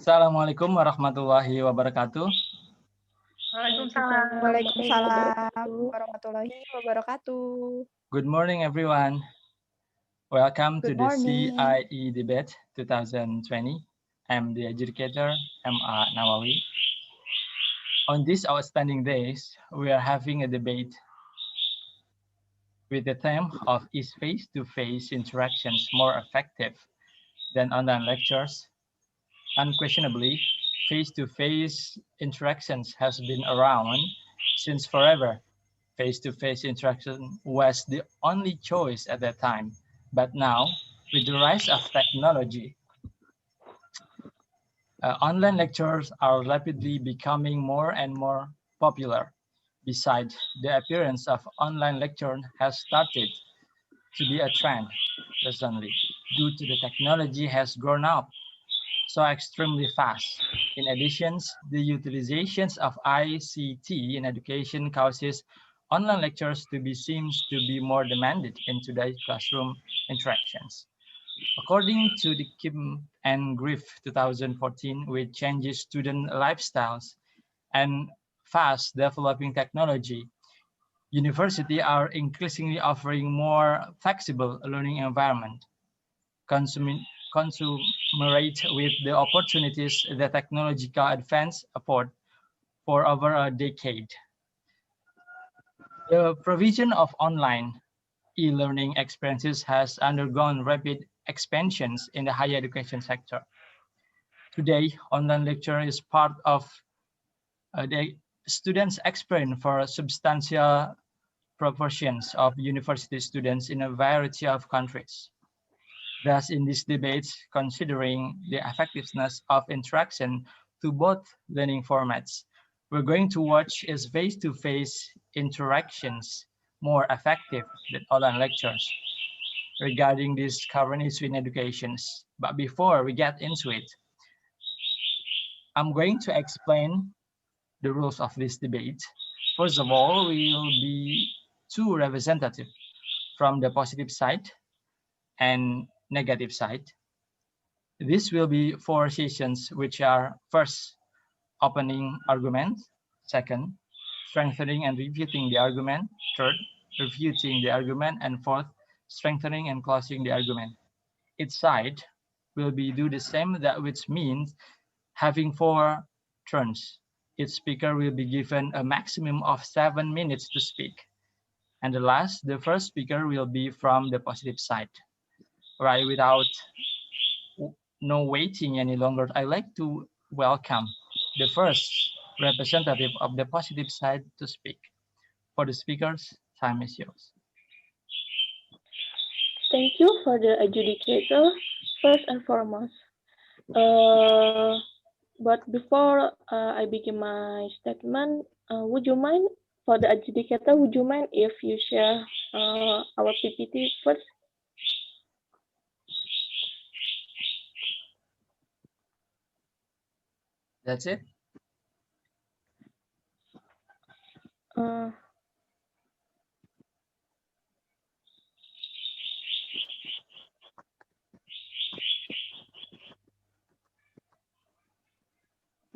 Assalamualaikum warahmatullahi wabarakatuh. Waalaikumsalam warahmatullahi wabarakatuh. Good morning, everyone. Welcome to Good the morning. CIE Debate 2020. I'm the educator, Nawawi. On these outstanding days, we are having a debate with the theme of is face-to-face interactions more effective than online lectures? Unquestionably, face-to-face interactions has been around since forever. Face-to-face interaction was the only choice at that time. But now, with the rise of technology, online lectures are rapidly becoming more and more popular. Besides, the appearance of online lecture has started to be a trend recently due to the technology has grown up so extremely fast. In addition, the utilizations of ICT in education causes online lectures to be seems to be more demanded in today's classroom interactions. According to the Kim and Griff 2014, which changes student lifestyles and fast developing technology, universities are increasingly offering more flexible learning environment, consumerate with the opportunities that technological advance afford for over a decade. The provision of online e-learning experiences has undergone rapid expansions in the higher education sector. Today, online lecture is part of the students' experience for substantial proportions of university students in a variety of countries. Thus, in this debate, considering the effectiveness of interaction to both learning formats, we're going to watch is face-to-face interactions more effective than online lectures regarding this current issue in education. But before we get into it, I'm going to explain the rules of this debate. First of all, we will be two representatives from the positive side and negative side. This will be 4 sessions, which are first, opening argument, second, strengthening and refuting the argument, third, refuting the argument, and fourth, strengthening and closing the argument. Each side will be do the same, that which means having 4 turns. Each speaker will be given a maximum of 7 minutes to speak. And the first speaker will be from the positive side. Right, without no waiting any longer, I'd like to welcome the first representative of the positive side to speak. For the speakers, time is yours. Thank you for the adjudicator, first and foremost. But before I begin my statement, would you mind, for the adjudicator, would you mind if you share our PPT first? That's it?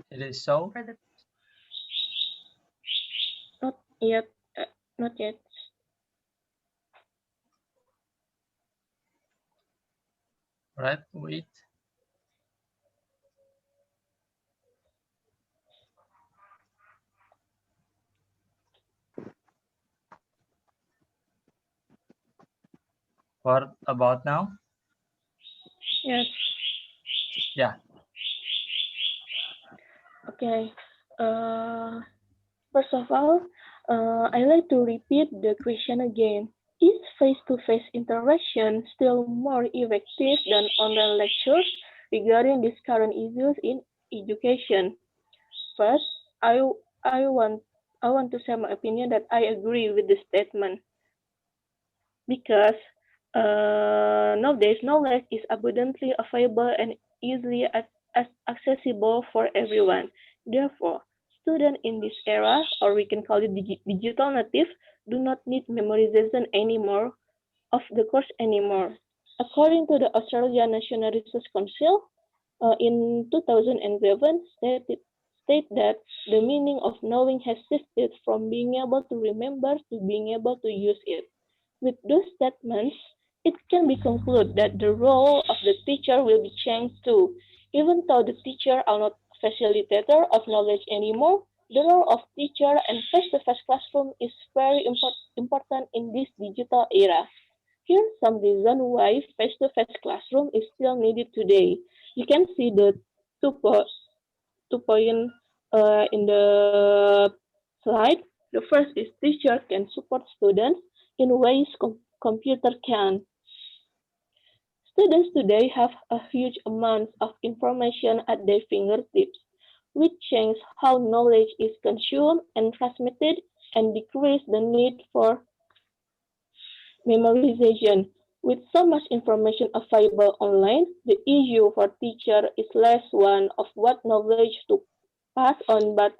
It is so? Not yet. Not yet. Right, wait. What about now? Yes. Yeah. Okay. First of all, I like to repeat the question again. Is face-to-face interaction still more effective than online lectures regarding these current issues in education? First, I want to say my opinion that I agree with the statement because nowadays knowledge is abundantly available and easily accessible for everyone. Therefore, students in this era, or we can call it digital native, do not need memorization anymore of the course anymore. According to the Australian National Research Council, in 2011 state that the meaning of knowing has shifted from being able to remember to being able to use it. With those statements, it can be concluded that the role of the teacher will be changed too. Even though the teacher are not facilitator of knowledge anymore, the role of teacher and face-to-face classroom is very important in this digital era. Here's some reason why face-to-face classroom is still needed today. You can see the two, po- 2 point in the slide. The first is teacher can support students in ways computer can. Students today have a huge amount of information at their fingertips, which changes how knowledge is consumed and transmitted and decrease the need for memorization. With so much information available online, the issue for teacher is less one of what knowledge to pass on, but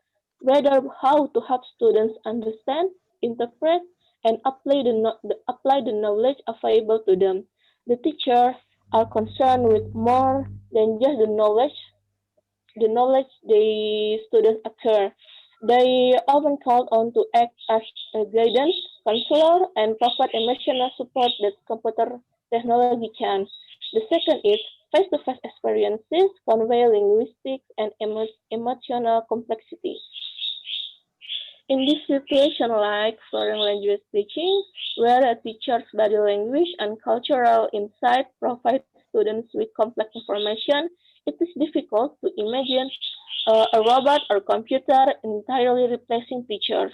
rather how to help students understand, interpret, and apply the knowledge available to them. The teachers are concerned with more than just the knowledge the students acquire. They often called on to act as a guidance, counselor, and provide emotional support that computer technology can. The second is face-to-face experiences convey linguistic and emotional complexity. In this situation, like foreign language teaching, where a teacher's body language and cultural insight provide students with complex information, it is difficult to imagine a robot or computer entirely replacing teachers.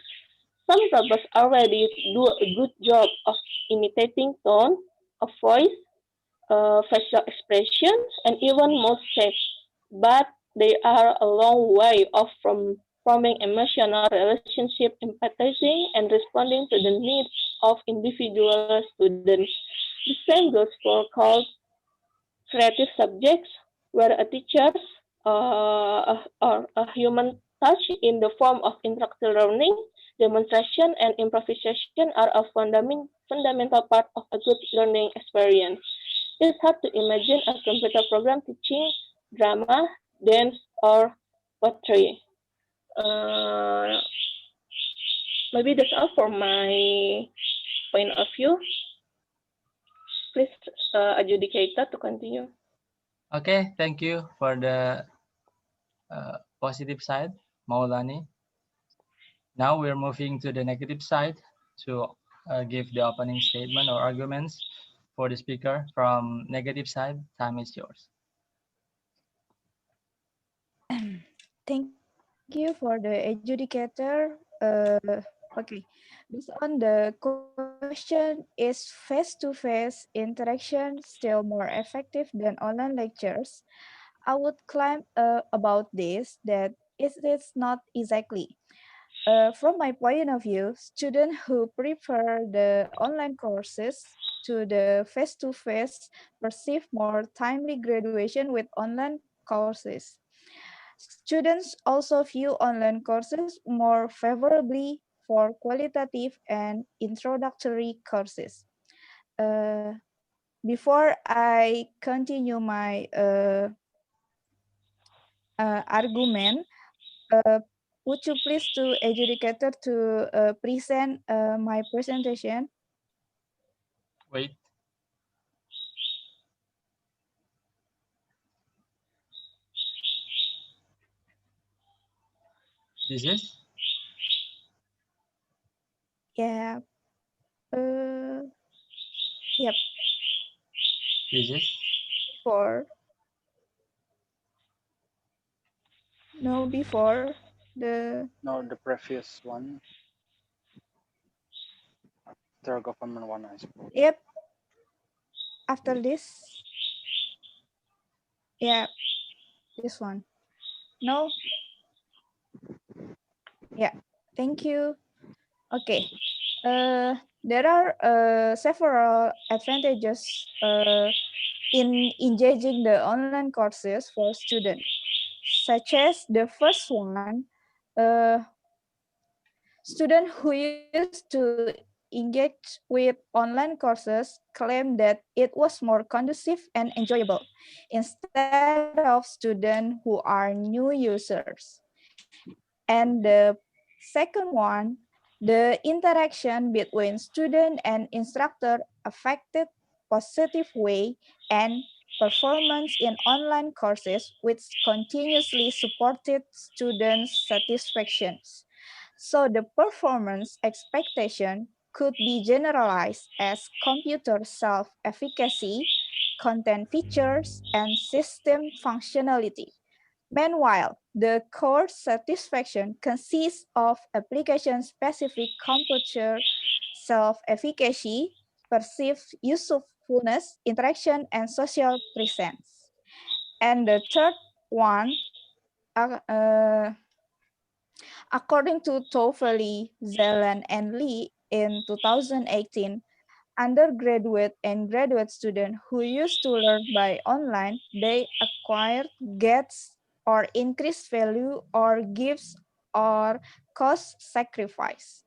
Some robots already do a good job of imitating tone of voice, facial expressions, and even mood shapes, but they are a long way off from forming emotional relationship, empathizing, and responding to the needs of individual students. The same goes for called creative subjects, where a teacher's or a human touch in the form of interactive learning, demonstration, and improvisation are a fundamental part of a good learning experience. It's hard to imagine a computer program teaching drama, dance, or poetry. Uh, Maybe that's all for my point of view. Please, adjudicator, to continue. Okay, thank you for the positive side, Maulani. Now we're moving to the negative side to give the opening statement or arguments for the speaker. From negative side, time is yours. Thank you for the adjudicator. Okay, based on the question, is face-to-face interaction still more effective than online lectures? I would claim about this that it is not exactly. From my point of view, students who prefer the online courses to the face-to-face perceive more timely graduation with online courses. Students also view online courses more favorably for qualitative and introductory courses. Uh, Before I continue my argument, uh, would you please to educator to present my presentation? Wait, this is? Yeah. Uh, yep. This is? Before, no, before the, No, the previous one, the government one, I suppose. yep. After this, yeah, this one. No, yeah. Thank you. Okay. There are several advantages in engaging the online courses for students, such as the first one, uh, students who used to engaged with online courses claim that it was more conducive and enjoyable instead of students who are new users. And the second one, the interaction between student and instructor affected positive way and performance in online courses, which continuously supported students' satisfactions. So the performance expectation could be generalized as computer self-efficacy, content features, and system functionality. Meanwhile, the core satisfaction consists of application-specific computer self-efficacy, perceived usefulness, interaction, and social presence. And the third one, uh, uh, according to Toffoli, Zelen, and Lee in 2018, undergraduate and graduate students who used to learn by online, they acquired gets or increased value or gifts or cost sacrifice.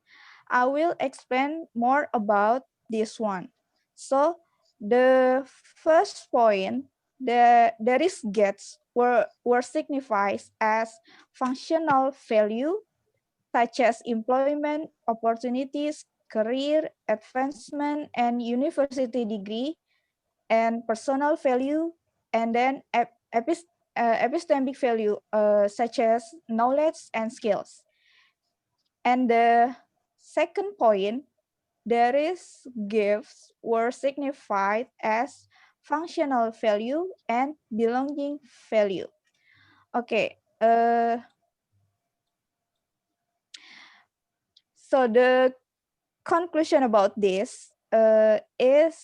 I will explain more about this one. So the first point, there is gets were signified as functional value such as employment opportunities, career advancement, and university degree, and personal value, and then epistemic value, such as knowledge and skills. And the second point, there is gifts were signified as functional value and belonging value. Okay, so the conclusion about this is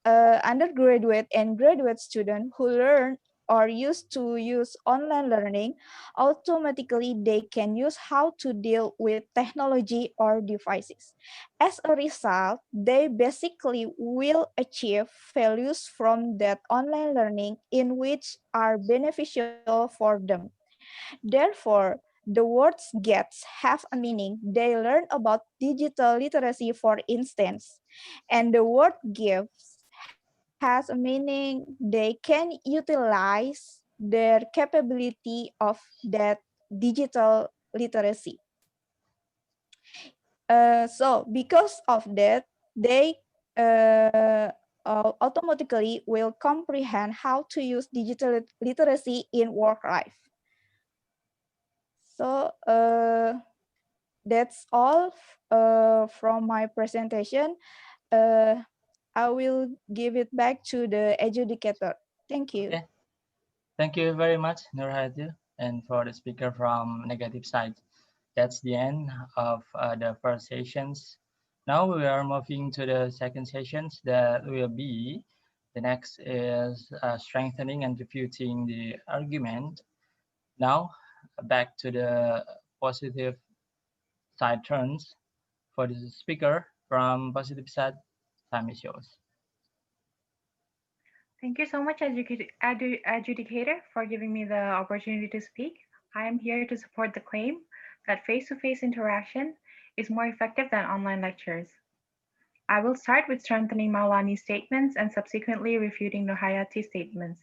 undergraduate and graduate students who learn or used to use online learning, automatically they can use how to deal with technology or devices. As a result, they basically will achieve values from that online learning in which are beneficial for them. Therefore, the words gets have a meaning. They learn about digital literacy, for instance. And the word gives has a meaning. They can utilize their capability of that digital literacy. So because of that, they automatically will comprehend how to use digital literacy in work life. So that's all from my presentation. Uh, I will give it back to the adjudicator. Thank you. Okay. Thank you very much, Nurhayati, and for the speaker from negative side. That's the end of the first sessions. Now we are moving to the second sessions that will be, the next is strengthening and refuting the argument. Now back to the positive side turns. For the speaker from positive side, time is yours. Thank you so much, adjudicator, for giving me the opportunity to speak. I am here to support the claim that face-to-face interaction is more effective than online lectures. I will start with strengthening Maulani's statements and subsequently refuting Nurhayati's statements.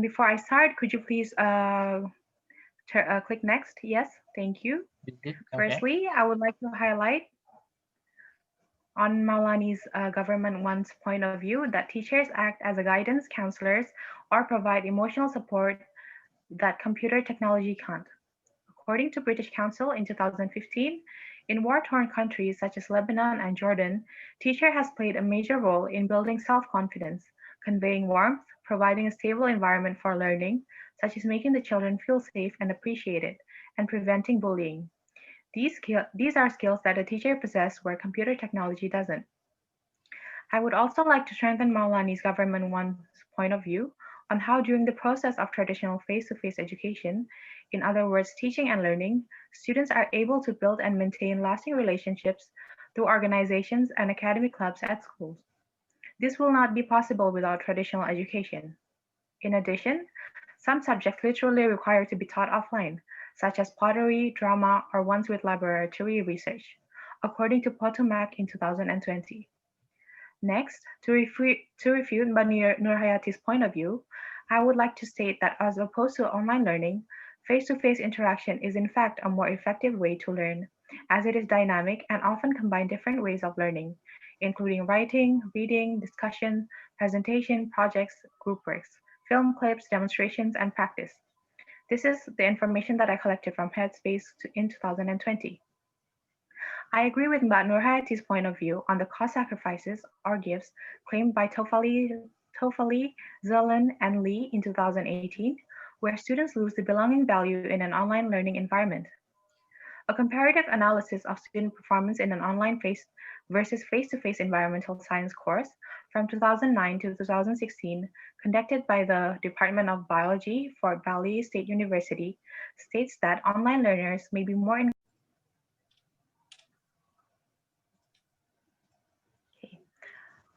Before I start, could you please click next? Yes, thank you. Okay. Firstly, I would like to highlight on Maulani's government one's point of view that teachers act as a guidance counselors or provide emotional support that computer technology can't. According to British Council in 2015, in war-torn countries such as Lebanon and Jordan, teacher has played a major role in building self-confidence, conveying warmth, providing a stable environment for learning, such as making the children feel safe and appreciated, and preventing bullying. These are skills that a teacher possesses where computer technology doesn't. I would also like to strengthen Maulani's government one's point of view on how during the process of traditional face-to-face education, in other words, teaching and learning, students are able to build and maintain lasting relationships through organizations and academic clubs at schools. This will not be possible without traditional education. In addition, some subjects literally require to be taught offline, such as pottery, drama, or ones with laboratory research. according to Potomac in 2020. Next, to refute Mbak Nurhayati's point of view, I would like to state that as opposed to online learning, face-to-face interaction is in fact a more effective way to learn, as it is dynamic and often combines different ways of learning, including writing, reading, discussion, presentation, projects, group works, film clips, demonstrations, and practice. This is the information that I collected from Headspace in 2020. I agree with Mbak Nurhayati's point of view on the cost sacrifices or gifts claimed by Tofali, Zelen, and Lee in 2018, where students lose the belonging value in an online learning environment. A comparative analysis of student performance in an online versus face-to-face environmental science course from 2009 to 2016, conducted by the Department of Biology, Fort Valley State University, states that online learners may be more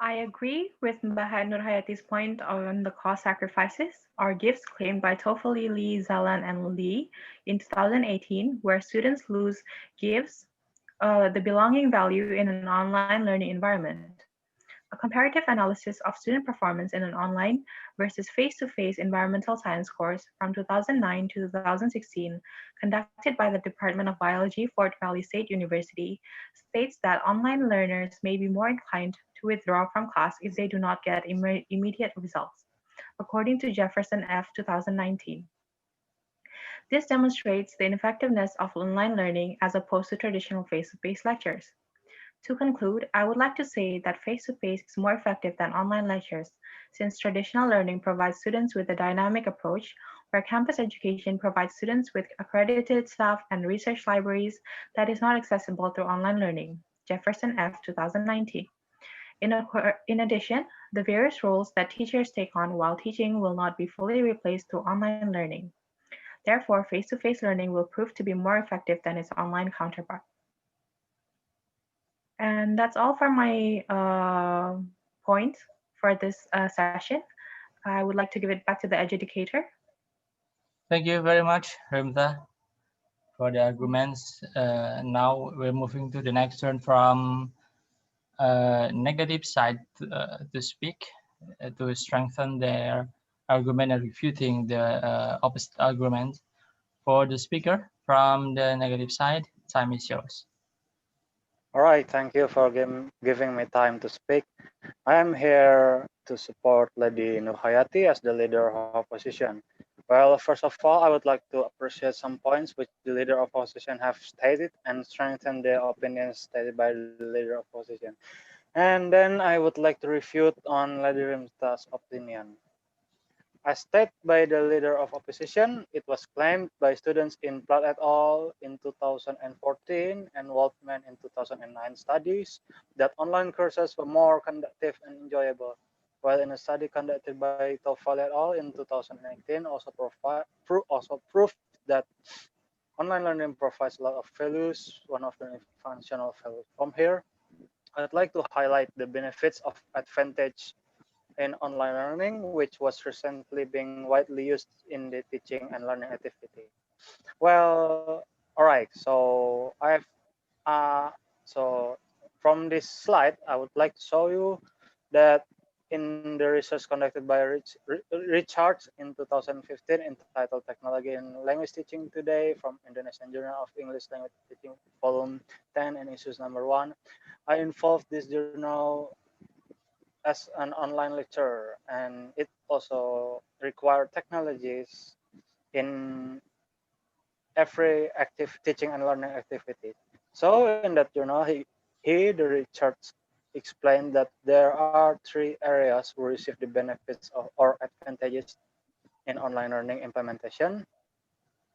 I agree with Mbah Nurhayati's point on the cost sacrifices or gifts claimed by Tofali, Lee, Zalan, and Lee in 2018, where students lose gifts the belonging value in an online learning environment. A comparative analysis of student performance in an online versus face-to-face environmental science course from 2009 to 2016, conducted by the Department of Biology, Fort Valley State University, states that online learners may be more inclined to withdraw from class if they do not get immediate results, according to Jefferson F. 2019. This demonstrates the ineffectiveness of online learning as opposed to traditional face-to-face lectures. To conclude, I would like to say that face-to-face is more effective than online lectures, since traditional learning provides students with a dynamic approach, where campus education provides students with accredited staff and research libraries that is not accessible through online learning. Jefferson F. 2019. In addition, the various roles that teachers take on while teaching will not be fully replaced through online learning. Therefore, face-to-face learning will prove to be more effective than its online counterpart. And that's all for my points for this session. I would like to give it back to the adjudicator. Thank you very much, Rimta, for the arguments. Now we're moving to the next turn from negative side to speak, to strengthen their argument and refuting the opposite argument. For the speaker from the negative side, time is yours. All right, thank you for giving me time to speak. I am here to support Lady Nurhayati as the leader of opposition. Well, first of all, I would like to appreciate some points which the leader of opposition have stated and strengthen the opinions stated by the leader of opposition. And then I would like to refute on Lady Rimta's opinion. As stated by the leader of opposition, it was claimed by students in Platt et al. In 2014 and Waldman in 2009 studies that online courses were more conductive and enjoyable, while in a study conducted by Tofal et al. In 2018 also proved that online learning provides a lot of values, one of the functional values. From here, I'd like to highlight the benefits of advantage in online learning, which was recently being widely used in the teaching and learning activity. Well, all right. So so from this slide, I would like to show you that in the research conducted by Richard in 2015 entitled Technology in Language Teaching Today from Indonesian Journal of English Language Teaching, Volume 10 and issues number 1, I involved this journal as an online lecturer, and it also required technologies in every active teaching and learning activity. So in that journal, the Richards explained that there are 3 areas who receive the benefits of, or advantages in online learning implementation,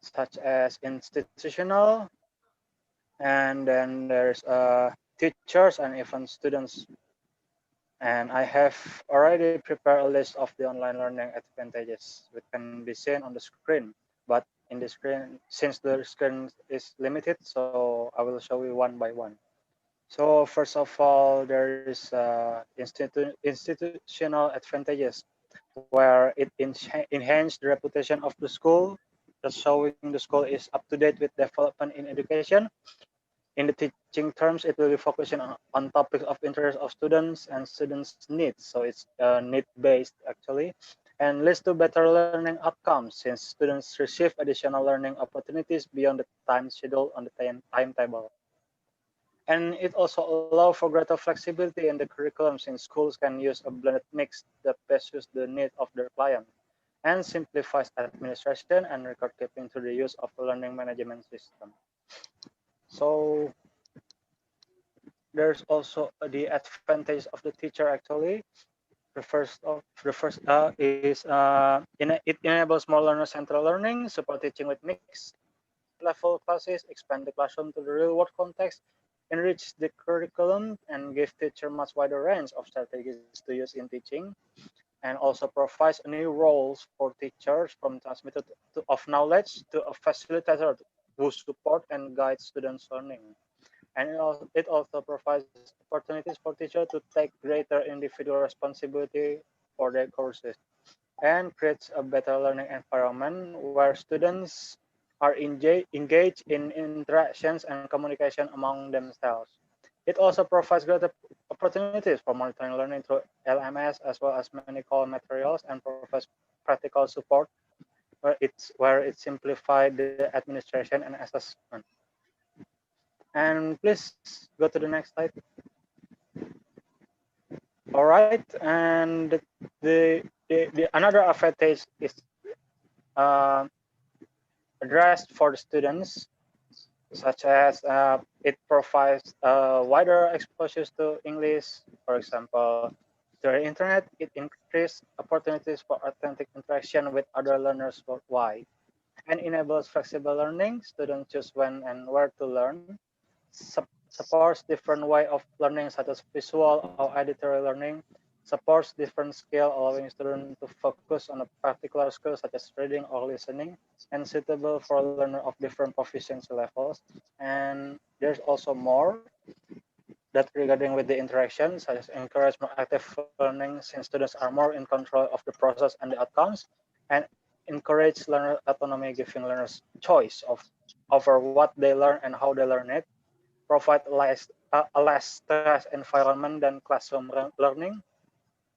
such as institutional, and then there's teachers and even students. And I have already prepared a list of the online learning advantages, which can be seen on the screen. But in the screen, since the screen is limited, so I will show you one by one. So first of all, there is institutional advantages, where it enhances the reputation of the school, just showing the school is up to date with development in education. In the teaching terms, it will be focusing on topics of interest of students and students' needs. So it's need-based actually, and leads to better learning outcomes since students receive additional learning opportunities beyond the time schedule on the timetable. And it also allows for greater flexibility in the curriculum since schools can use a blended mix that best suits the needs of their client and simplifies administration and record keeping through the use of the learning management system. So there's also the advantage of the teacher actually. It enables more learner-centered learning, support teaching with mixed level classes, expand the classroom to the real world context, enrich the curriculum, and give teacher much wider range of strategies to use in teaching, and also provides new roles for teachers from transmitter of knowledge to a facilitator who support and guide students' learning. And it also provides opportunities for teachers to take greater individual responsibility for their courses and creates a better learning environment where students are engaged in interactions and communication among themselves. It also provides greater opportunities for monitoring learning through LMS as well as many core materials and provides practical support where it simplifies the administration and assessment. And please go to the next slide. All right, and the another advantage is uh, addressed for the students, such as it provides wider exposures to English. For example, through the internet, it increases opportunities for authentic interaction with other learners worldwide and enables flexible learning. Students choose when and where to learn, supports different way of learning such as visual or auditory learning, supports different skill allowing students to focus on a particular skill such as reading or listening, and suitable for a learner of different proficiency levels. And there's also more that regarding with the interaction, such as encourage more active learning since students are more in control of the process and the outcomes, and encourage learner autonomy, giving learners choice of over what they learn and how they learn it, provide a less stress environment than classroom learning,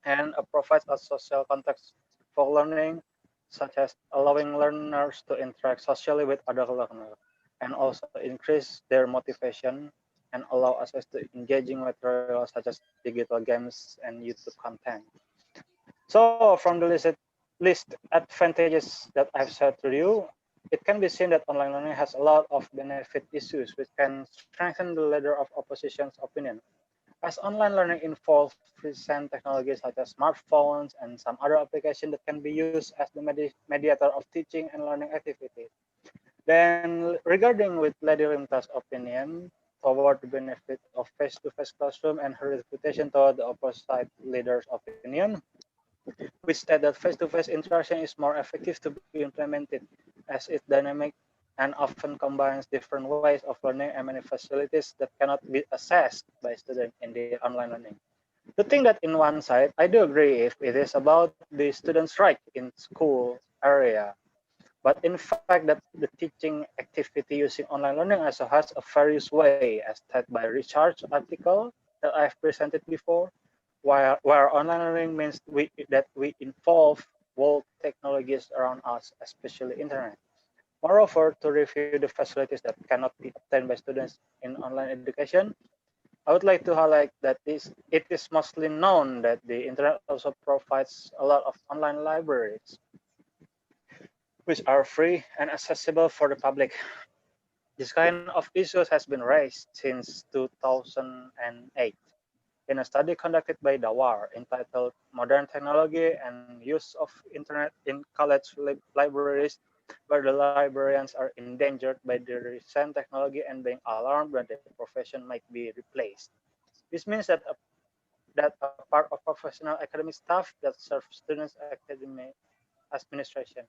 and provides a social context for learning, such as allowing learners to interact socially with other learners, and also increase their motivation and allow access to engaging materials such as digital games and YouTube content. So from the list advantages that I've shared to you, it can be seen that online learning has a lot of benefit issues which can strengthen the ladder of opposition's opinion. As online learning involves recent technologies such as smartphones and some other applications that can be used as the mediator of teaching and learning activities. Then regarding with Lady Rimta's opinion toward the benefit of face-to-face classroom and her reputation toward the opposite leader's opinion, which state that face-to-face interaction is more effective to be implemented as it's dynamic and often combines different ways of learning and many facilities that cannot be accessed by students in the online learning. The thing that in one side, I do agree if it is about the students' right in school area, but in fact that the teaching activity using online learning also has a various way as stated by Richard's article that I've presented before, where online learning means that we involve world technologies around us, especially internet. Moreover, to review the facilities that cannot be obtained by students in online education, I would like to highlight that it is mostly known that the internet also provides a lot of online libraries, which are free and accessible for the public. This kind of issues has been raised since 2008 in a study conducted by Dawar entitled Modern Technology and Use of Internet in College Libraries, where the librarians are endangered by the recent technology and being alarmed that their profession might be replaced. This means that a part of professional academic staff that serve students' academic administration.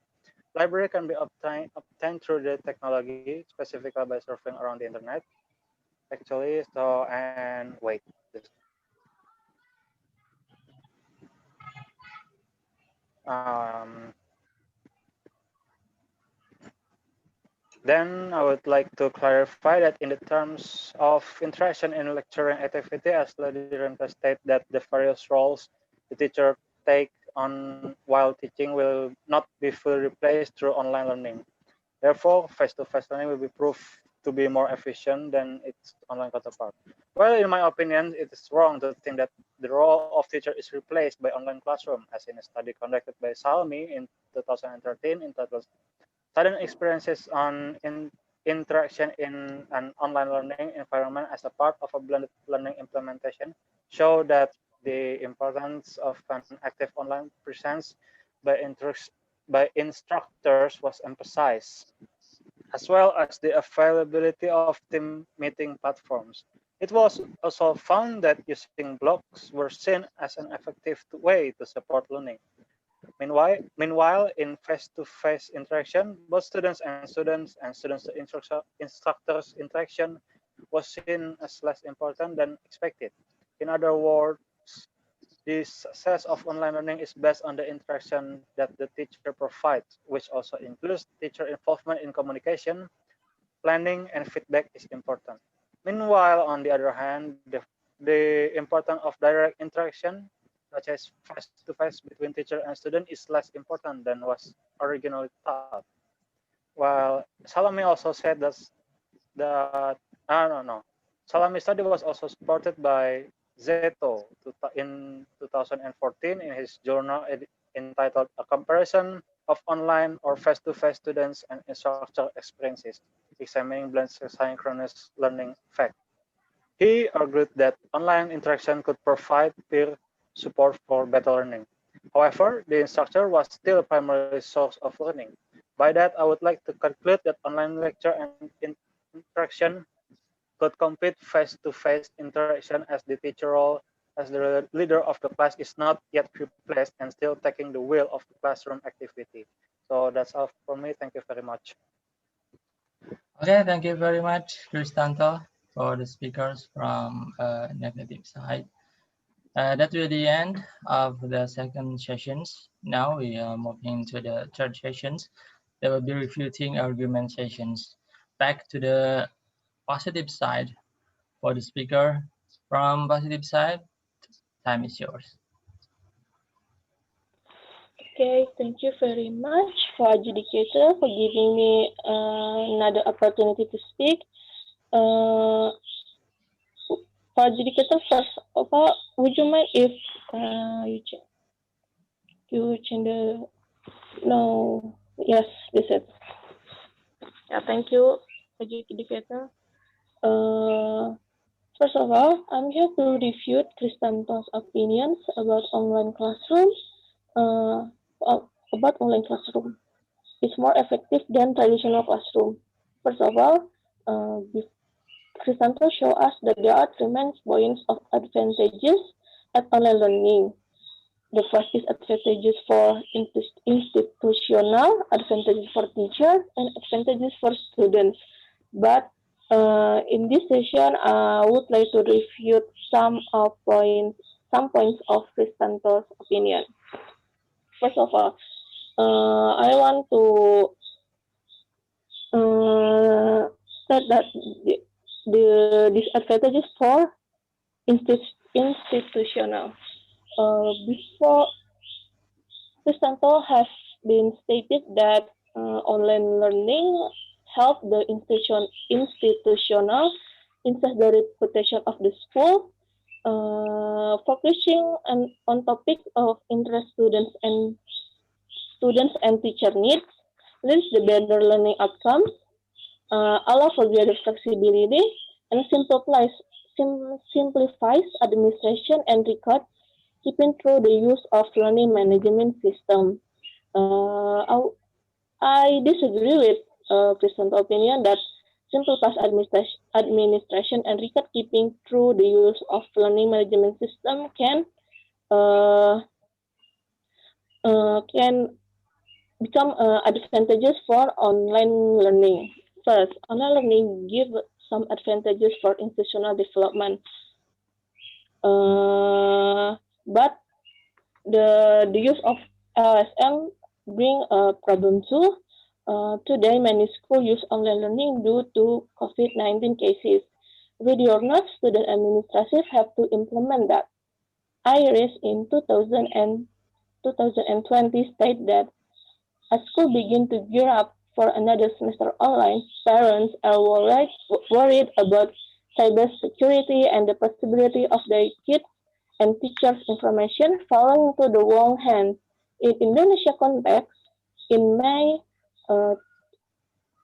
Library can be obtained through the technology, specifically by surfing around the internet. Actually, so and wait, um, Then I would like to clarify that in the terms of interaction in lecturing activity, as Lady Rimta stated, that the various roles the teacher take on while teaching will not be fully replaced through online learning. Therefore, face-to-face learning will be proved to be more efficient than its online counterpart. Well, in my opinion, it is wrong to think that the role of teacher is replaced by online classroom, as in a study conducted by Salmi in 2013 entitled Student Experiences on Interaction in an Online Learning Environment as a part of a blended learning implementation show that the importance of an active online presence by, by instructors was emphasized, as well as the availability of team meeting platforms. It was also found that using blocks were seen as an effective way to support learning. Meanwhile, in face-to-face interaction, both students to instructors interaction was seen as less important than expected. In other words, the success of online learning is based on the interaction that the teacher provides, which also includes teacher involvement in communication, planning, and feedback is important. Meanwhile, on the other hand, the importance of direct interaction, such as face-to-face between teacher and student, is less important than was originally thought. While Salami also said that no, no. Salami study was also supported by Zeto in 2014 in his journal entitled A Comparison of Online or Face-to-Face Students and Instructor Experiences, examining blended synchronous learning effect. He argued that online interaction could provide peer support for better learning. However, the instructor was still a primary source of learning. By that, I would like to conclude that online lecture and interaction could compete face-to-face interaction as the teacher role as the leader of the class is not yet replaced and still taking the wheel of the classroom activity. So that's all for me. Thank you very much. Okay, thank you very much, Kristanto, for the speakers from negative side. That will be the end of the second sessions. Now we are moving to the third sessions. There will be refuting argument sessions. Back to the positive side for the speaker. From positive side, time is yours. Okay, thank you very much for adjudicator for giving me another opportunity to speak. For adjudicator, first of all, would you mind if you change the no? Yes, this is. Yeah, thank you, adjudicator. First of all, I'm here to refute Kristanto's opinions about online classroom. About online classroom, it's more effective than traditional classroom. First of all, Kristanto show us that there are three main points of advantages at online learning. The first is advantages for institutional, advantages for teacher, and advantages for students. But in this session, I would like to refute some points of Kristanto's opinion. First of all, I want to said that the disadvantages for institutional. Before Kristanto has been stated that online learning help the institutional increase the reputation of the school, focusing on topic of interest students and teacher needs, leads the better learning outcomes, allow for greater flexibility, and simplifies administration and record keeping through the use of learning management system. I disagree with Kristanto's opinion that simplifies administration and record keeping through the use of learning management system can become advantages for online learning. First, online learning give some advantages for institutional development, but the use of LSM bring a problem too. Today, many schools use online learning due to COVID-19 cases. Whether or not student administrators have to implement that. IRIS in 2020 state that as school begin to gear up for another semester online, parents are worried about cybersecurity and the possibility of their kids and teachers' information falling into the wrong hands. In Indonesia context, in May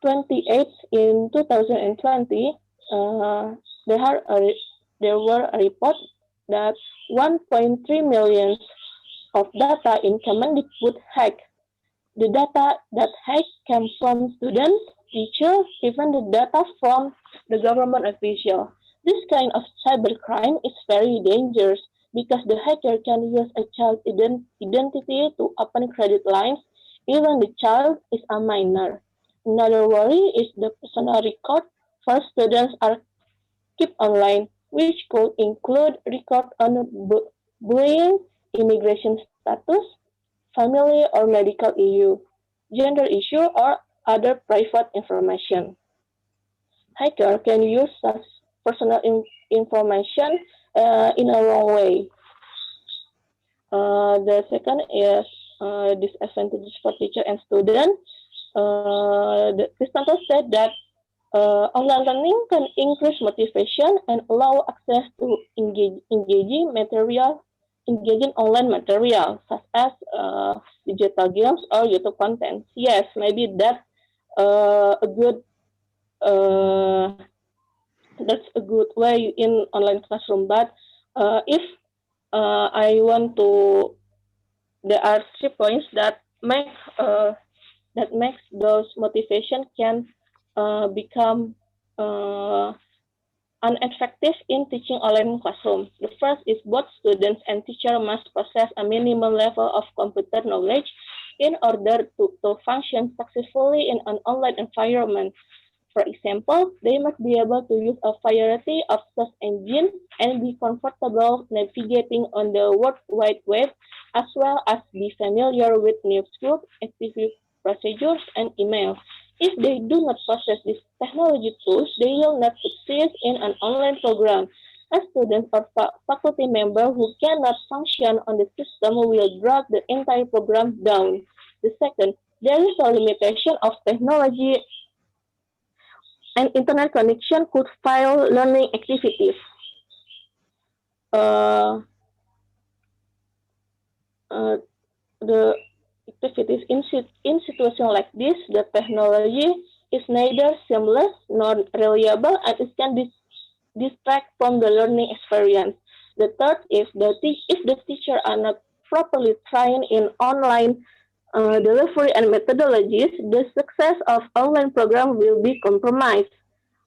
28th in 2020, uh, there were a report that 1.3 million of data in Kemendikbud hacked. The data that hacked came from students, teachers, even the data from the government official. This kind of cybercrime is very dangerous because the hacker can use a child's identity to open credit lines, even the child is a minor. Another worry is the personal record for students are kept online, which could include record on bullying, immigration status, family or medical issue, gender issue, or other private information. Hacker can use such personal information in a wrong way. The second is disadvantages for teacher and student. The Kristanto said that online learning can increase motivation and allow access to engaging online material such as digital games or YouTube content. Yes, maybe a good uh, that's a good way in online classroom. But if I want to, there are 3 points that makes those motivation can become uh, ineffective in teaching online classroom. The first is both students and teacher must possess a minimum level of computer knowledge in order to function successfully in an online environment. For example, they must be able to use a variety of search engines and be comfortable navigating on the World Wide Web, as well as be familiar with newsgroup, activity procedures, and email. If they do not possess these technology tools, they will not succeed in an online program. A student or faculty member who cannot function on the system will drag the entire program down. The second, there is a limitation of technology and internet connection could fail learning activities. Uh, uh, the activities in situation like this, the technology is neither seamless nor reliable and it can distract from the learning experience. The third, if the teacher are not properly trained in online delivery and methodologies, the success of online program will be compromised.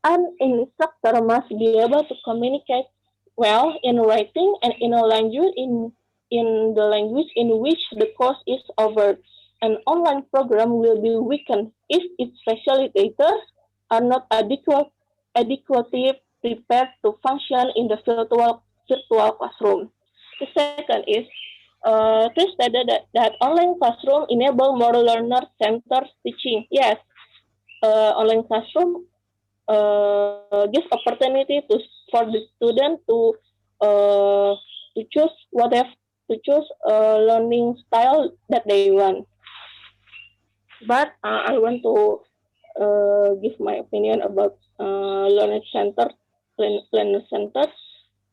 An instructor must be able to communicate well in writing and in the language in which the course is offered. An online program will be weakened if its facilitators are not adequately prepared to function in the virtual classroom. The second is Chris stated that online classroom enable more learner-centered teaching. Yes, online classroom gives opportunity for the student to choose learning style that they want. But I want to give my opinion about learner centered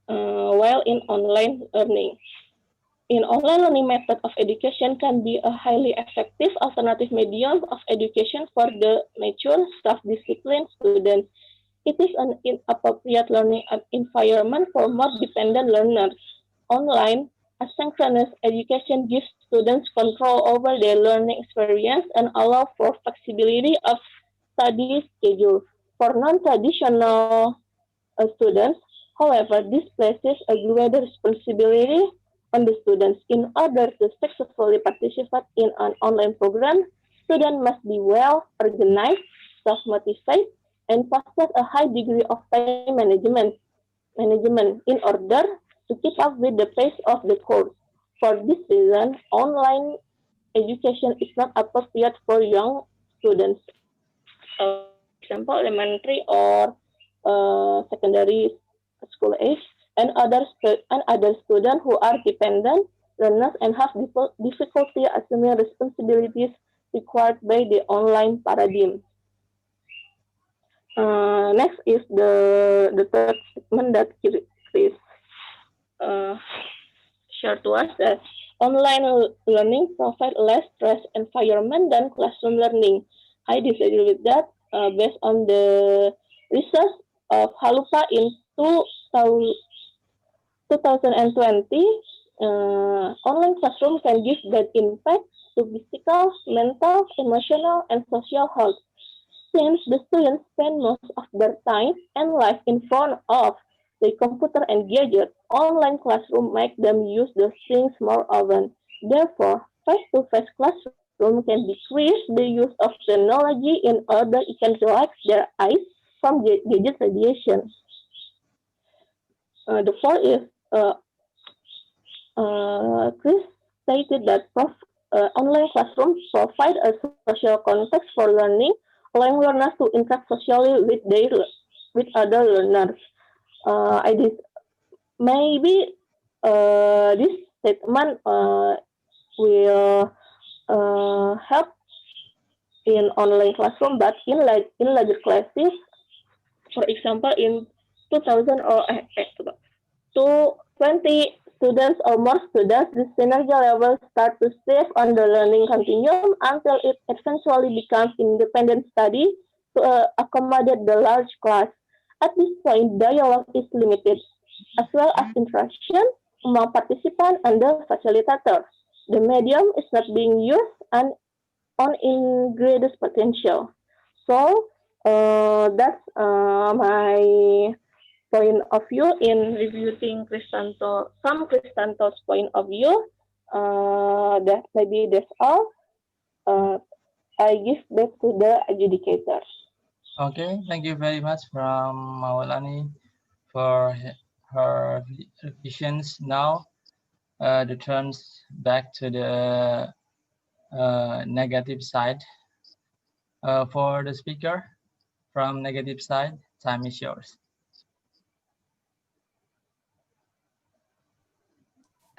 while in online learning. In online learning method of education can be a highly effective alternative medium of education for the mature, self-disciplined students. It is an inappropriate learning environment for more dependent learners. Online, asynchronous education gives students control over their learning experience and allow for flexibility of study schedule. For non-traditional students, however, this places a greater responsibility on the students. In order to successfully participate in an online program, students must be well organized, self-motivated, and possess a high degree of time management in order to keep up with the pace of the course. For this reason, online education is not appropriate for young students, example elementary or secondary school age, and other students who are dependent learners and have difficulty assuming responsibilities required by the online paradigm. Next is the third statement that Chris uh, shared to us, that online learning provides less stress environment than classroom learning. I disagree with that. Based on the research of Halupa in 2020, online classroom can give bad impact to physical, mental, emotional, and social health. Since the students spend most of their time and life in front of the computer and gadget, online classroom make them use those things more often. Therefore, face-to-face classroom can decrease the use of technology in order it can relax their eyes from gadget radiation. The fourth is Chris stated that online classrooms provide a social context for learning, allowing learners to interact socially with other learners. I did maybe this statement will help in online classroom, but in larger classes, for example, in 2000 or to 20 students or more students, the synergy level start to stay on the learning continuum until it eventually becomes independent study to accommodate the large class. At this point, dialogue is limited, as well as interaction among participants and the facilitator. The medium is not being used and on in greatest potential. So that's my point of view in reviewing some Kristanto's point of view. That maybe that's all. Uh, I give back to the adjudicators. Okay, thank you very much from Maulani for her revisions. Now, the turns back to the negative side. For the speaker from negative side, time is yours.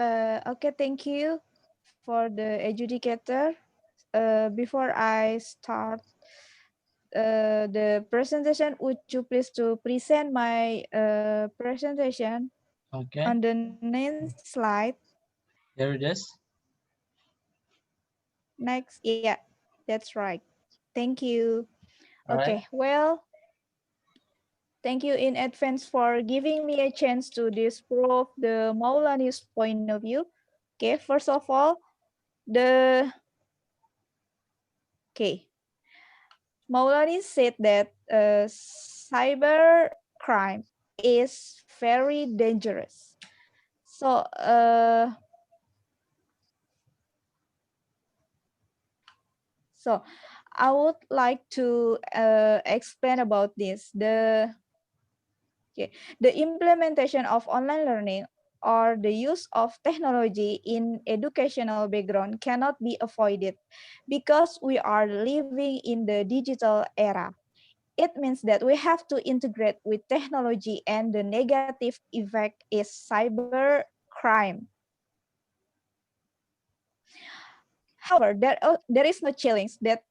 Okay, thank you for the adjudicator. Before I start the presentation, would you please to present my presentation Okay, on the next slide? here it is. Next, yeah, that's right. Thank you. All right. Okay, well, thank you in advance for giving me a chance to disprove the Maulani's point of view. Okay, first of all, the okay, Maulani said that cyber crime is very dangerous. So, so I would like to explain about this. The implementation of online learning or the use of technology in educational background cannot be avoided because we are living in the digital era. It means that we have to integrate with technology, and the negative effect is cyber crime. However, there is no challenge that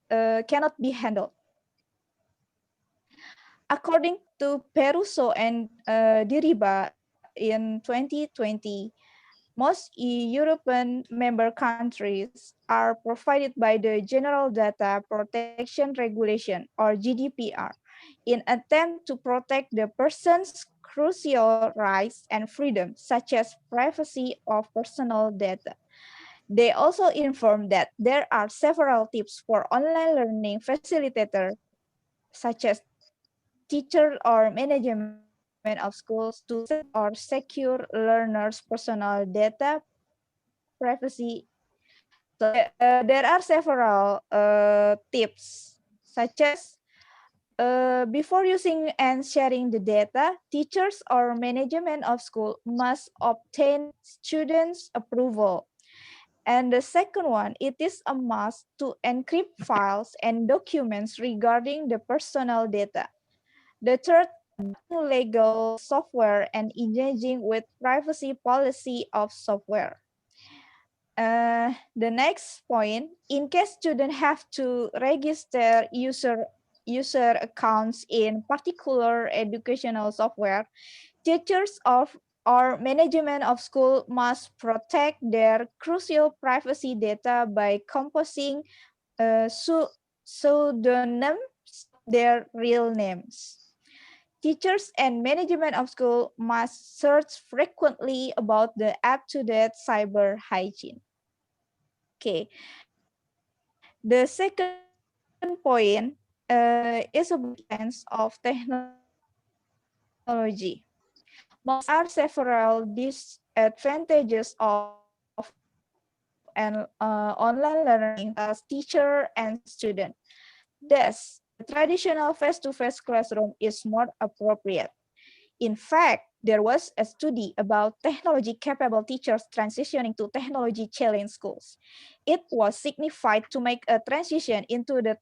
cannot be handled. According to Peruso and Diriba in 2020, most European member countries are provided by the General Data Protection Regulation or GDPR in attempt to protect the person's crucial rights and freedoms such as privacy of personal data. They also inform that there are several tips for online learning facilitator such as teacher or management of schools to set or secure learners' personal data privacy. So there are several tips, such as before using and sharing the data, teachers or management of school must obtain students' approval. And the second one, it is a must to encrypt files and documents regarding the personal data. The third, adopting legal software and engaging with privacy policy of software. The next point, in case students have to register user accounts in particular educational software, teachers of or management of school must protect their crucial privacy data by composing pseudonyms of their real names. Teachers and management of school must search frequently about the up-to-date cyber hygiene. Okay, the second point is about disadvantages of technology. There are several disadvantages of online learning teacher and student. Thus, the traditional face-to-face classroom is more appropriate. In fact, there was a study about technology-capable teachers transitioning to technology-challenged schools. It was signified to make a transition into the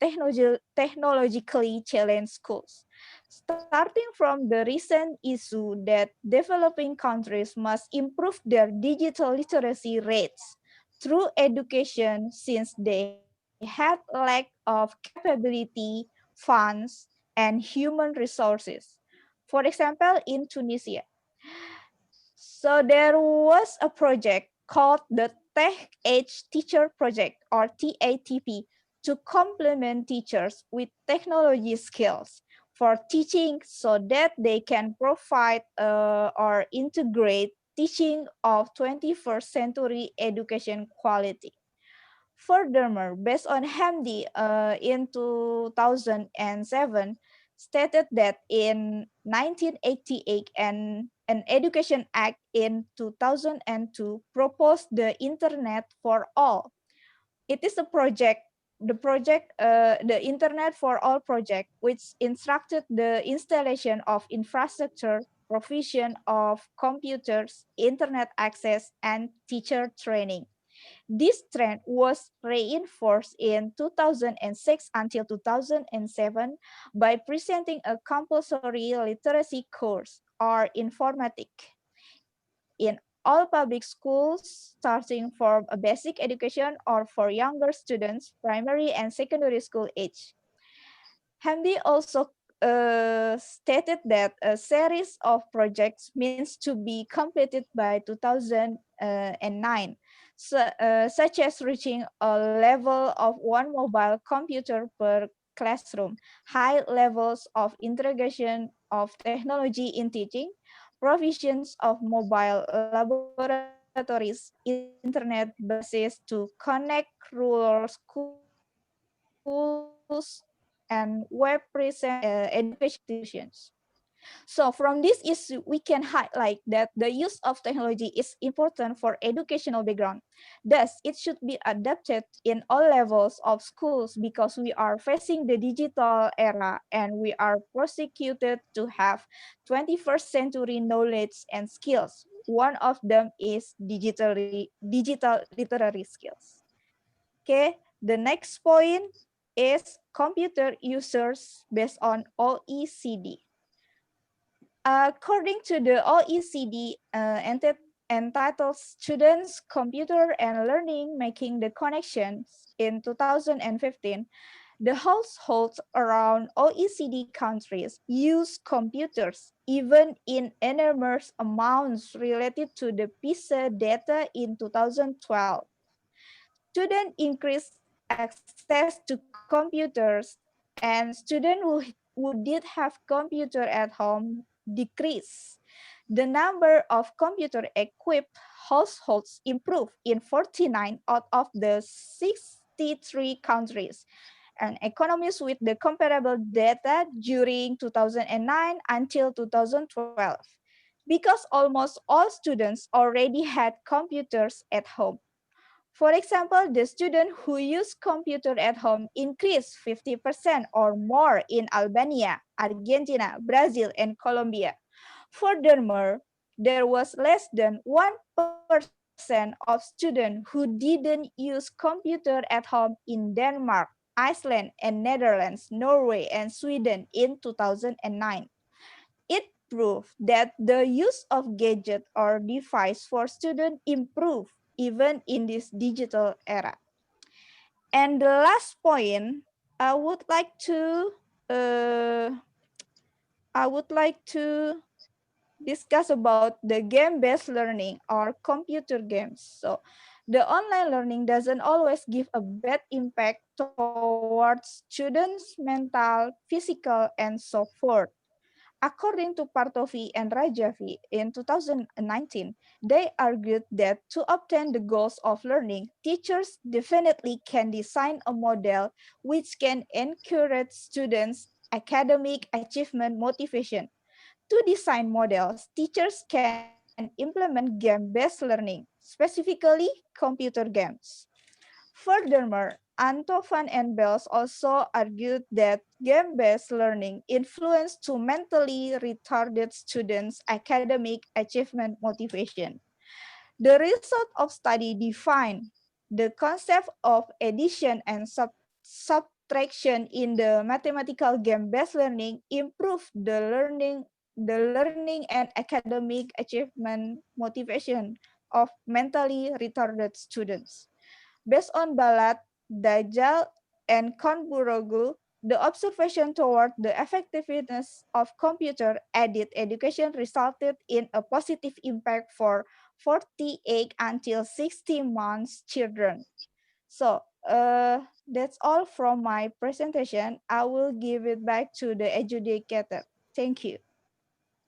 technologically challenged schools. Starting from the recent issue that developing countries must improve their digital literacy rates through education since they had lack of capability, funds, and human resources. For example, in Tunisia. So there was a project called the Tech Age Teacher Project, or TATP, to complement teachers with technology skills for teaching so that they can provide or integrate teaching of 21st century education quality. Furthermore, based on Hamdi in 2007, stated that in 1988 and an Education Act in 2002 proposed the Internet for All. It is a project, the Internet for All project, which instructed the installation of infrastructure, provision of computers, internet access, and teacher training. This trend was reinforced in 2006 until 2007 by presenting a compulsory literacy course or informatic in all public schools, starting from a basic education or for younger students, primary and secondary school age. Hamdi also stated that a series of projects means to be completed by 2009, such as reaching a level of one mobile computer per classroom, high levels of integration of technology in teaching, provisions of mobile laboratories, internet bases to connect rural schools, and web-present education institutions. So from this issue, we can highlight that the use of technology is important for educational background. Thus, it should be adapted in all levels of schools because we are facing the digital era and we are prosecuted to have 21st century knowledge and skills. One of them is digital literary skills. Okay, the next point is computer users based on OECD. According to the OECD entitled Students, Computer and Learning Making the Connections in 2015, the households around OECD countries use computers even in enormous amounts related to the PISA data in 2012. Students increase access to computers and students who did have computer at home decrease. The number of computer equipped households improved in 49 out of the 63 countries and economies with the comparable data during 2009 until 2012 because almost all students already had computers at home. For example, the student who use computer at home increased 50% or more in Albania, Argentina, Brazil, and Colombia. Furthermore, there was less than 1% of students who didn't use computer at home in Denmark, Iceland, and Netherlands, Norway, and Sweden in 2009. It proved that the use of gadget or device for students improve even in this digital era. And the last point, I would like to uh, I would like to discuss about the game-based learning or computer games. So the online learning doesn't always give a bad impact towards students' mental, physical, and so forth. According to Partovi and Rajavi in 2019, they argued that to obtain the goals of learning, teachers definitely can design a model which can encourage students' academic achievement motivation. To design models, teachers can implement game-based learning, specifically computer games. Furthermore, Antovan and Bells also argued that game-based learning influenced to mentally retarded students' academic achievement motivation. The result of study defined the concept of addition and subtraction in the mathematical game-based learning improved the learning and academic achievement motivation of mentally retarded students. Based on Balat, Dajjal, and Konburoglu, the observation toward the effectiveness of computer-aided education resulted in a positive impact for 48 until 60 months children. So that's all from my presentation. I will give it back to the adjudicator. Thank you.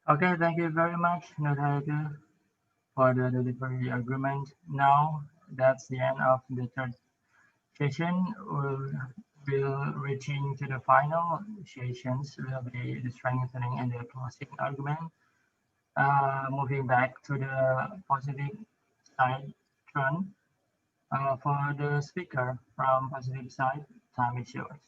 Okay, thank you very much, Nurhayati, for the delivery agreement. Now, that's the end of the third session. We'll reaching to the final sessions will be the strengthening and the closing argument. Moving back to the positive side turn. For the speaker from positive side, time is yours.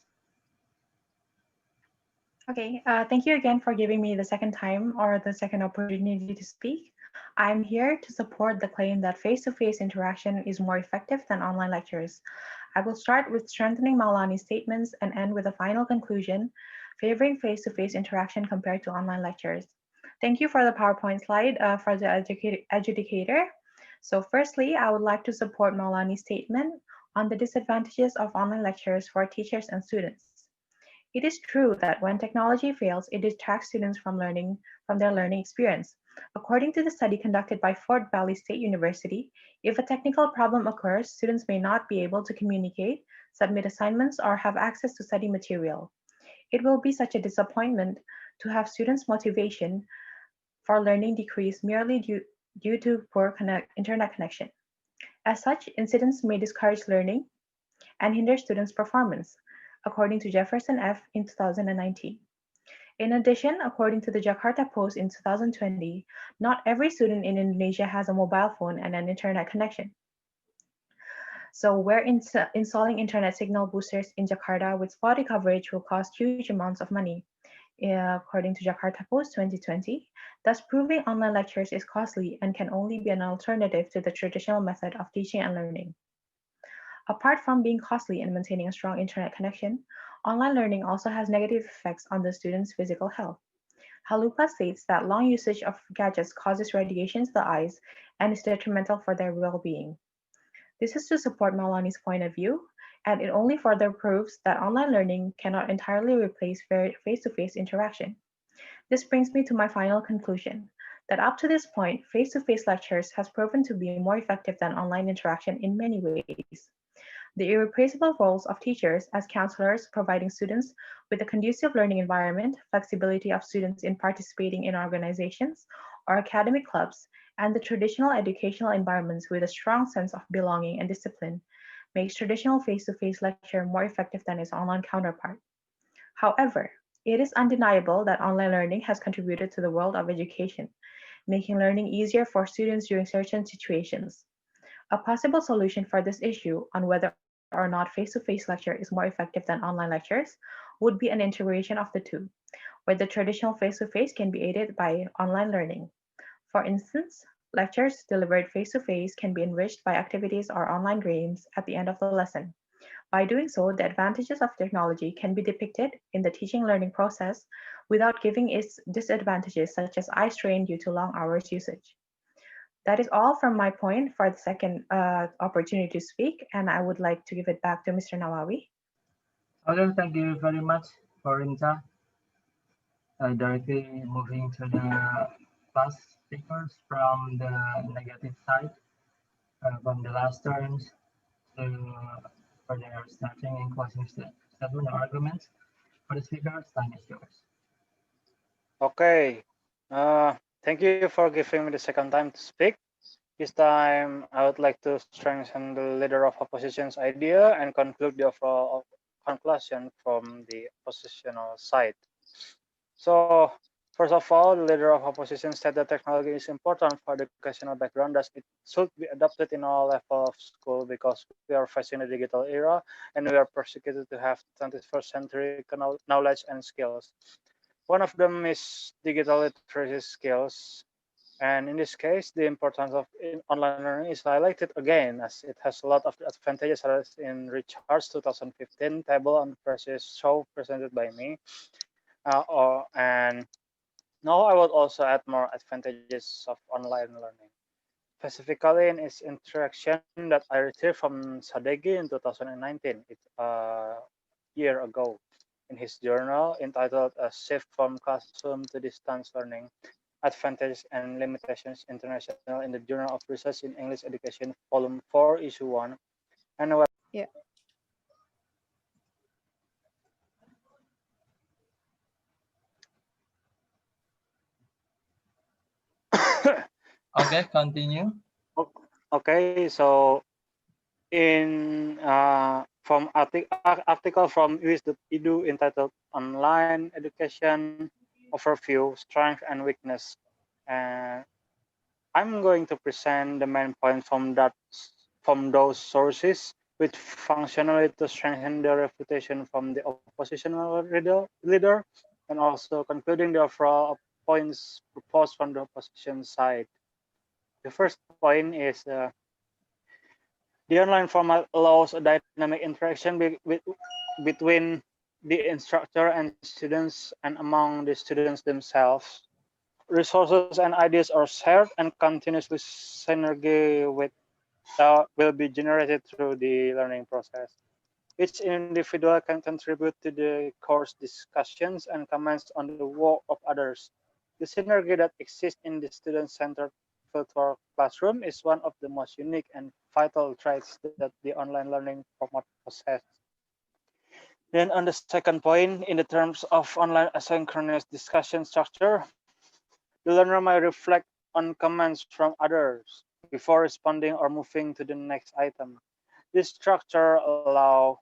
Okay, thank you again for giving me the second time or the second opportunity to speak. I'm here to support the claim that face-to-face interaction is more effective than online lectures. I will start with strengthening Maulani's statements and end with a final conclusion, favoring face-to-face interaction compared to online lectures. Thank you for the PowerPoint slide for the adjudicator. So firstly, I would like to support Maulani's statement on the disadvantages of online lectures for teachers and students. It is true that when technology fails, it detracts students from their learning experience. According to the study conducted by Fort Valley State University, if a technical problem occurs, students may not be able to communicate, submit assignments, or have access to study material. It will be such a disappointment to have students' motivation for learning decrease merely due to poor internet connection. As such, incidents may discourage learning and hinder students' performance, according to Jefferson F. in 2019. In addition, according to the Jakarta Post in 2020, not every student in Indonesia has a mobile phone and an internet connection. So where installing internet signal boosters in Jakarta with spotty coverage will cost huge amounts of money, according to Jakarta Post 2020, thus proving online lectures is costly and can only be an alternative to the traditional method of teaching and learning. Apart from being costly and maintaining a strong internet connection, online learning also has negative effects on the student's physical health. Halupa states that long usage of gadgets causes radiation to the eyes and is detrimental for their well-being. This is to support Maulani's point of view, and it only further proves that online learning cannot entirely replace face-to-face interaction. This brings me to my final conclusion, that up to this point, face-to-face lectures has proven to be more effective than online interaction in many ways. The irreplaceable roles of teachers as counselors, providing students with a conducive learning environment, flexibility of students in participating in organizations or academic clubs, and the traditional educational environments with a strong sense of belonging and discipline makes traditional face-to-face lecture more effective than its online counterpart. However, it is undeniable that online learning has contributed to the world of education, making learning easier for students during certain situations. A possible solution for this issue on whether or not face-to-face lecture is more effective than online lectures would be an integration of the two, where the traditional face-to-face can be aided by online learning. For instance, Lectures delivered face-to-face can be enriched by activities or online games at the end of the lesson. By doing so, the advantages of technology can be depicted in the teaching learning process without giving its disadvantages such as eye strain due to long hours usage. That is all from my point for the second opportunity to speak, and I would like to give it back to Mr. Nawawi. Okay, thank you very much for Rimta. Directly moving to the last speakers from the negative side, from the last terms to for their starting and closing statement or arguments. For the speakers, time is yours. Okay. Thank you for giving me the second time to speak. This time, I would like to strengthen the leader of opposition's idea and conclude the overall conclusion from the oppositional side. So, first of all, the leader of opposition said that technology is important for educational background, thus it should be adopted in all levels of school because we are facing a digital era and we are persecuted to have 21st century knowledge and skills. One of them is digital literacy skills. And in this case, the importance of online learning is highlighted again as it has a lot of advantages as in Richard's 2015 table on previous show presented by me. And now I would also add more advantages of online learning. Specifically in its interaction that I retrieved from Sadeghi in 2019, it's a year ago, in his journal entitled A Shift from Classroom to Distance Learning, Advantages and Limitations International in the Journal of Research in English Education, Volume 4, Issue 1. And Yeah. Okay, continue. okay, so in from article from us.edu entitled Online Education Overview, Strength and Weakness. And I'm going to present the main points from those sources with functionally to strengthen the reputation from the oppositional leader and also concluding the overall points proposed from the opposition side. The first point is the online format allows a dynamic interaction between the instructor and students and among the students themselves. Resources and ideas are shared and continuously synergy will be generated through the learning process. Each individual can contribute to the course discussions and comments on the work of others. The synergy that exists in the student-centered virtual classroom is one of the most unique and vital traits that the online learning format possesses. Then on the second point, in the terms of online asynchronous discussion structure, the learner may reflect on comments from others before responding or moving to the next item. This structure allows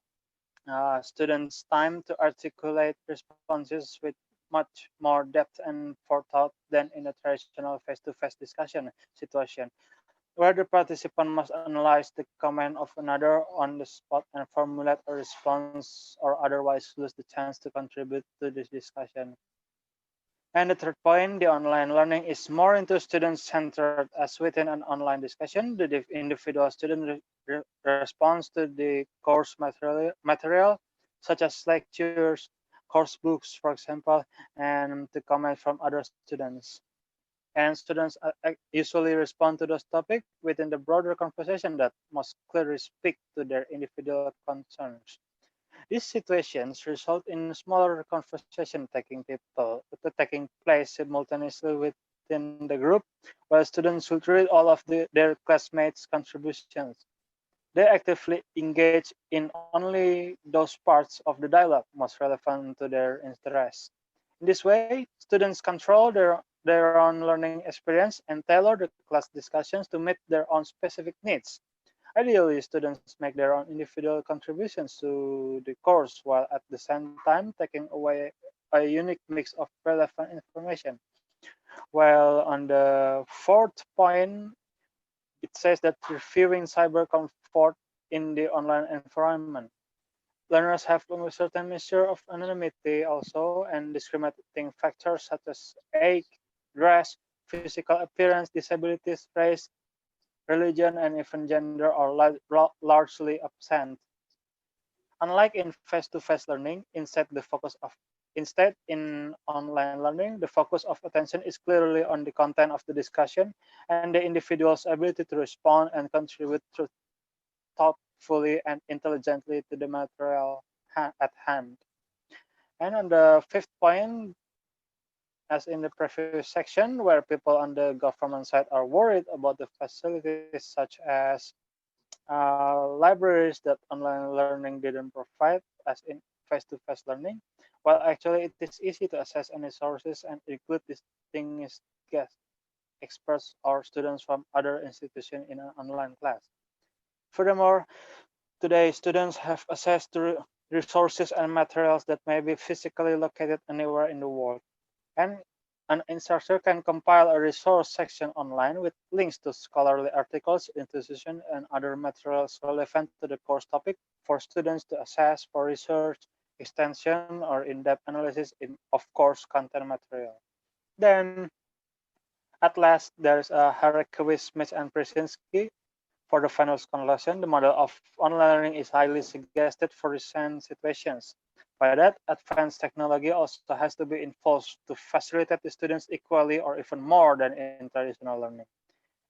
students time to articulate responses with much more depth and forethought than in a traditional face-to-face discussion situation, where the participant must analyze the comment of another on the spot and formulate a response or otherwise lose the chance to contribute to this discussion. And the third point, the online learning is more into student-centered as within an online discussion, the individual student responds to the course material, such as lectures, course books, for example, and the comment from other students. And students usually respond to those topics within the broader conversation that must clearly speak to their individual concerns. These situations result in smaller conversation taking place simultaneously within the group, while students should read all of their classmates' contributions. They actively engage in only those parts of the dialogue most relevant to their interests. In this way, students control their own learning experience and tailor the class discussions to meet their own specific needs. Ideally, students make their own individual contributions to the course while at the same time taking away a unique mix of relevant information. While on the fourth point, it says that reviewing cyber comfort in the online environment. Learners have a certain measure of anonymity also and discriminating factors such as age, dress, physical appearance, disabilities, race, religion, and even gender are largely absent. Unlike in face-to-face learning, instead in online learning, the focus of attention is clearly on the content of the discussion and the individual's ability to respond and contribute thoughtfully and intelligently to the material at hand. And on the fifth point, as in the previous section, where people on the government side are worried about the facilities such as libraries that online learning didn't provide, as in face-to-face learning, while actually it is easy to access any sources and include distinguished guest experts or students from other institutions in an online class. Furthermore, today students have access to resources and materials that may be physically located anywhere in the world. And an instructor can compile a resource section online with links to scholarly articles, institutions, and other materials relevant to the course topic for students to access for research, extension, or in-depth analysis of course content material. Then, at last, there's a hierarchy Smith and Brzezinski. For the final conclusion, the model of online learning is highly suggested for recent situations. By that, advanced technology also has to be involved to facilitate the students equally or even more than in traditional learning.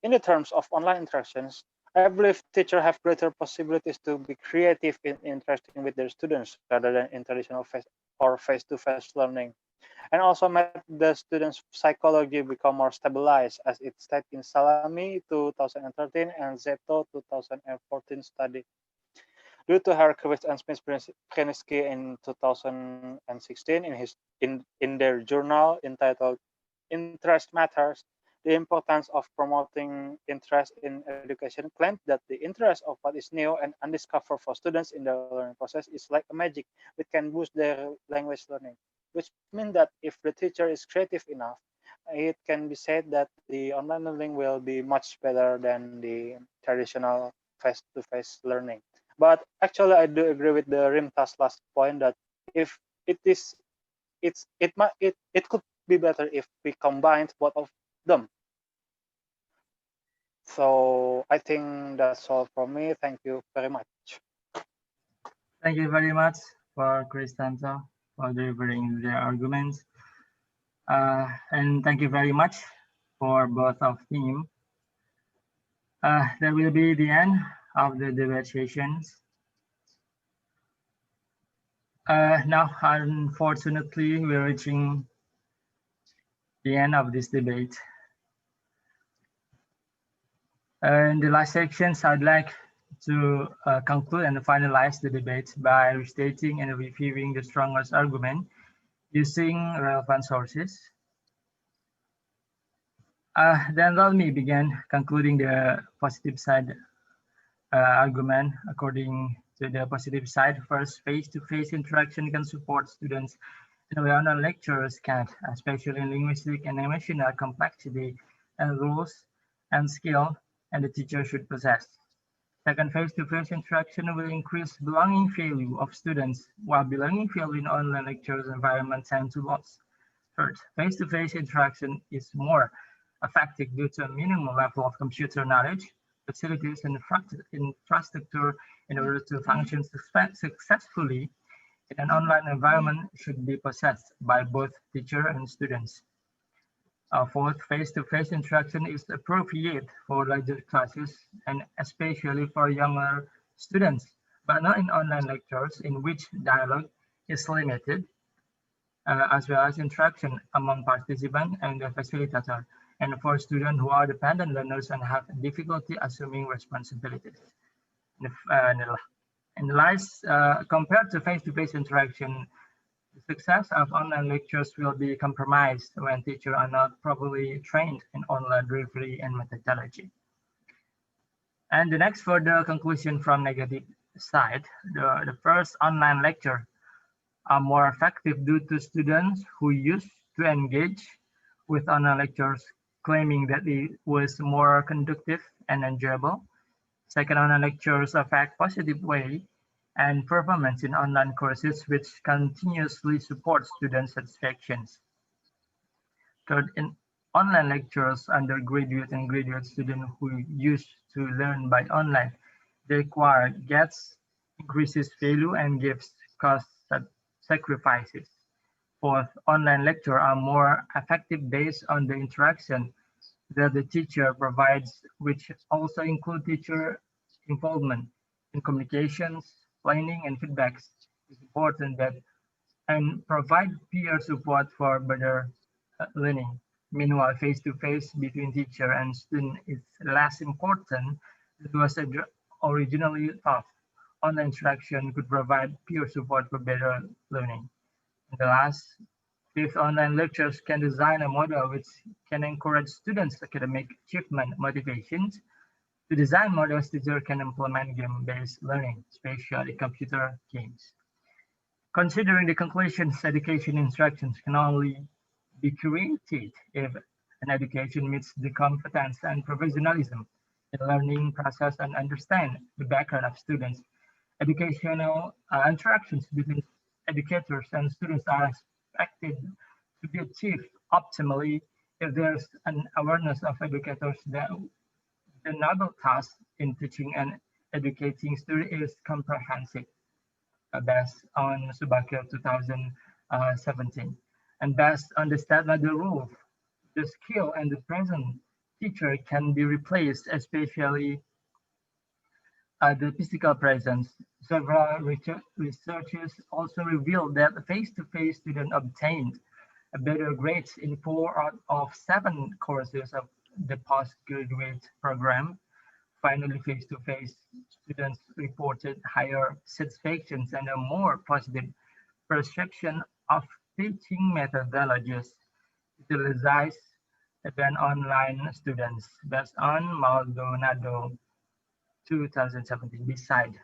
In the terms of online interactions, I believe teachers have greater possibilities to be creative in interacting with their students rather than in traditional face-to-face learning, and also make the students' psychology become more stabilized, as it stated in Salami 2013 and Zeto 2014 study. Due to Harkowitz and Smith-Preniski in 2016 in their journal entitled Interest Matters, the importance of promoting interest in education claimed that the interest of what is new and undiscovered for students in the learning process is like a magic which can boost their language learning, which means that if the teacher is creative enough, it can be said that the online learning will be much better than the traditional face-to-face learning. But actually, I do agree with the Rimta's last point that if it is, it could be better if we combined both of them. So I think that's all from me. Thank you very much. Thank you very much for Kristanto for delivering their arguments. And thank you very much for both of team. That will be the end of the debate sessions. Now, unfortunately, we're reaching the end of this debate. In the last sections, I'd like to conclude and finalize the debate by restating and reviewing the strongest argument using relevant sources. Then let me begin concluding the positive side argument. According to the positive side, first, face-to-face interaction can support students in a way online lectures can't, especially in linguistic and emotional complexity and rules and skill, and the teacher should possess. Second, face-to-face interaction will increase belonging value of students, while belonging value in online lectures environment tend to lose. Third, face-to-face interaction is more effective due to a minimum level of computer knowledge, facilities, and infrastructure in order to function successfully in an online environment should be possessed by both teacher and students. Fourth, face-to-face interaction is appropriate for larger classes and especially for younger students, but not in online lectures in which dialogue is limited, as well as interaction among participants and the facilitator, and for students who are dependent learners and have difficulty assuming responsibilities. And last, compared to face-to-face interaction, the success of online lectures will be compromised when teachers are not properly trained in online delivery and methodology. And the next further conclusion from negative side, the first online lecture are more effective due to students who used to engage with online lectures claiming that it was more conducive and enjoyable. Second, online lectures affect positive way and performance in online courses, which continuously support student satisfactions. Third, online lectures, undergraduate and graduate students who used to learn by online. The required gets increases value and gives cost sacrifices. Fourth, online lecture are more effective based on the interaction that the teacher provides, which also include teacher involvement in communications, planning, and feedbacks. It's important that and provide peer support for better learning. Meanwhile, face-to-face between teacher and student is less important. It was originally thought online interaction could provide peer support for better learning. And the last, fifth, online lectures can design a model which can encourage students' academic achievement motivations. To design models, teacher can implement game-based learning, especially computer games. Considering the conclusions, education instructions can only be created if an education meets the competence and professionalism in learning process and understand the background of students. Educational interactions between educators and students are expected to be achieved optimally if there's an awareness of educators that the noble task in teaching and educating students is comprehensive, based on Subakir 2017. And based on the statement, the rule, the skill and the present teacher can be replaced, especially the physical presence. Several researchers also revealed that face-to-face students obtained a better grades in 4 out of 7 courses of the postgraduate program. Finally, face-to-face students reported higher satisfaction and a more positive perception of teaching methodologies utilized than online students, based on Maldonado 2017. Besides,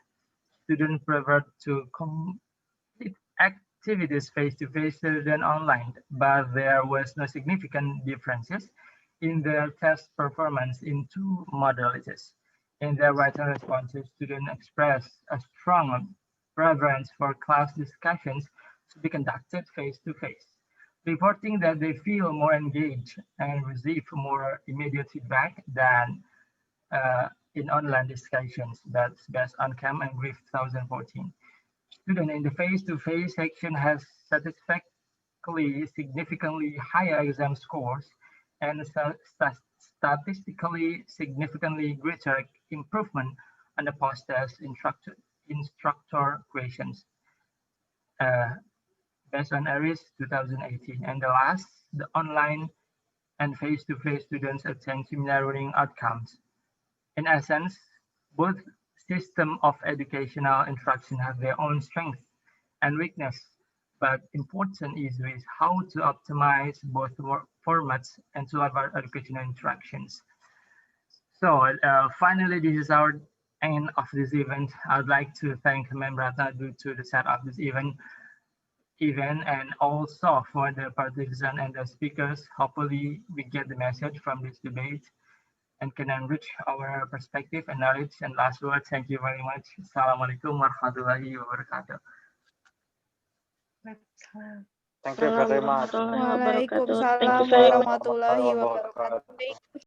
students prefer to complete activities face-to-face than online, but there was no significant differences in their test performance in two modalities. In their written responses, students expressed a strong preference for class discussions to be conducted face-to-face, reporting that they feel more engaged and receive more immediate feedback than in online discussions. That's based on CAM and GRIF 2014. Student in the face-to-face section has satisfactorily significantly higher exam scores and statistically significantly greater improvement on the post-test instructor questions, uh, based on ARIS 2018. And the last, the online and face-to-face students attain similar learning outcomes. In essence, both systems of educational instruction have their own strengths and weakness, but important issue is how to optimize both formats and to avoid educational interactions. So finally, this is our end of this event. I'd like to thank Membrata due to the set of this event and also for the participants and the speakers. Hopefully, we get the message from this debate and can enrich our perspective and knowledge. And last word, thank you very much. Assalamualaikum warahmatullahi wabarakatuh. Thank you very much. Warahmatullahi wabarakatuh. Thank you Waalaikumsalam very much. warahmatullahi wabarakatuh.